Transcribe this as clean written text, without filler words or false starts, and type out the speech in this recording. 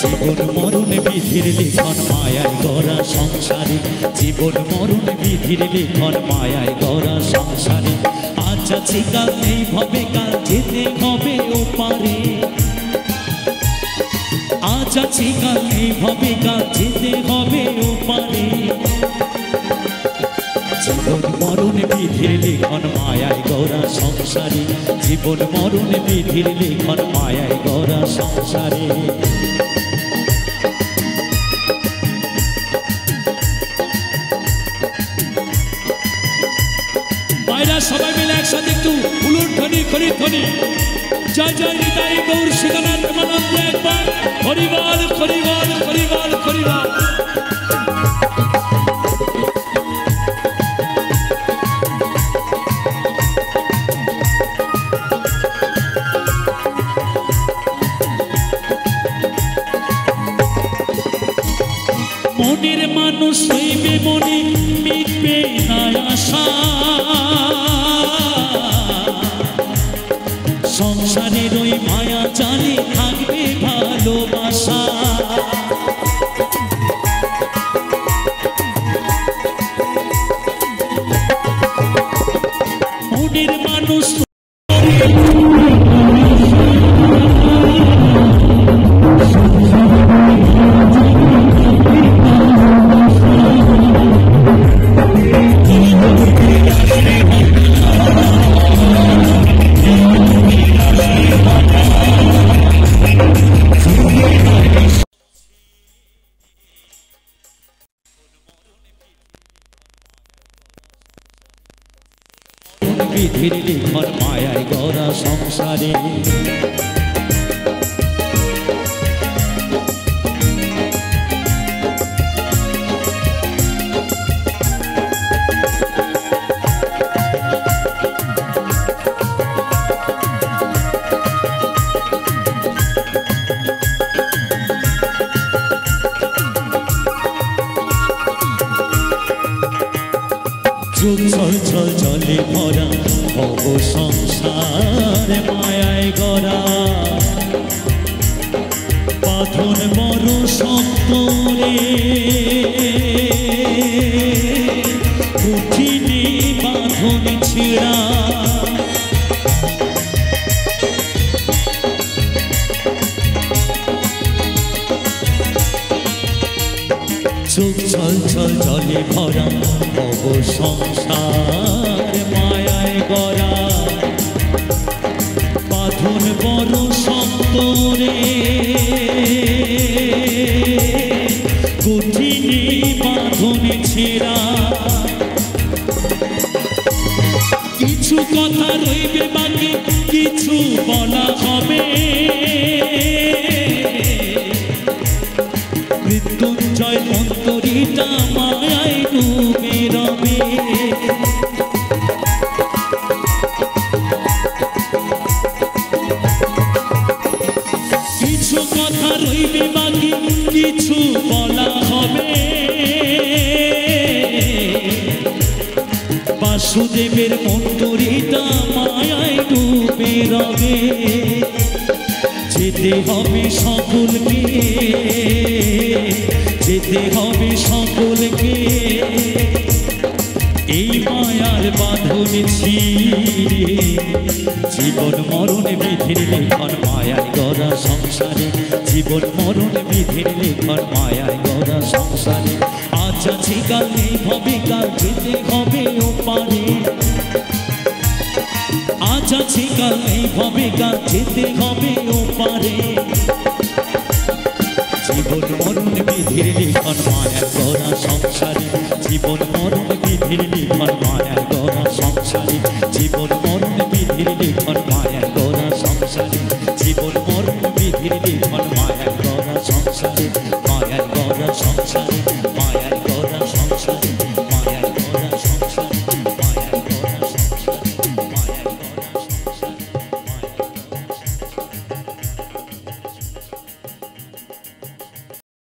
জীবন মরণ বিধির লিখন মায়ায় গড়া সংসারে, জীবন মরণ বিধির লিখন মায়ায় গড়া সংসারে। আজ আছি কাল নেই ভবে কাল যেতে হবে ওপারে, আজ আছি কাল নেই ভবে কাল যেতে হবে ওপারে। জীবন মরণ বিধির লিখন মায়ায় গড়া সংসারে, জীবন মরণ বিধির লিখন মায়ায় গড়া সংসারে। সবাই মিলে একসাথে একটু উলুর ধ্বনি খরি ধ্বনি, জয় জয় নিতাই গৌর শিকানাথ প্রেমানন্দ, একবার হরিবল হরিবল হরিবল হরিবল। মনের মানুষ হইবে মনে মিটবে না আশা, সংসারের ওই মায়া জালে থাকবে ভালোবাসা। মনের মানুষ বিধির লিখন মায়ায় গড়া সংসারে। যুগ ছল ছল জলে ভরা ভব সংসার মায়ায় গড়া, বাঁধন বড় শক্ত রে কঠিনে বাঁধন ছিড়া। যুগ ছল ছল জলে ভরা ভব সংসার মায়ায় গড়া, বাঁধন বড় শক্ত রে কঠিনে বাঁধন ছেঁড়া। কিছু কথা রইবে বাকি কিছু বলা হবে, মৃত্যুঞ্জয় অন্তরীটা মায়ায় ডুবে রবে। কিছু কথা রইবে বাকি কিছু বলা হবে, বাসুদেবের অন্তরীটা মায়ায় ডুবে রবে। যেতে হবে সকলকে, যেতে হবে সকলকে, এই মায়ার বাঁধন ছিঁড়ে। জীবন মরণ বিধির লিখন মায়ায় গড়া সংসারে, জীবন মরণ বিধির লিখন মায়ায় গড়া সংসারে। আজ আছি কাল নেই ভবে কাল যেতে হবে ওপারে, আজ আছি কাল নেই ভবে কাল যেতে হবে ওপারে। জীবন মরণ বিধির লিখন মায়া গড়া সংসারে, জীবন মরণ বিধির লিখন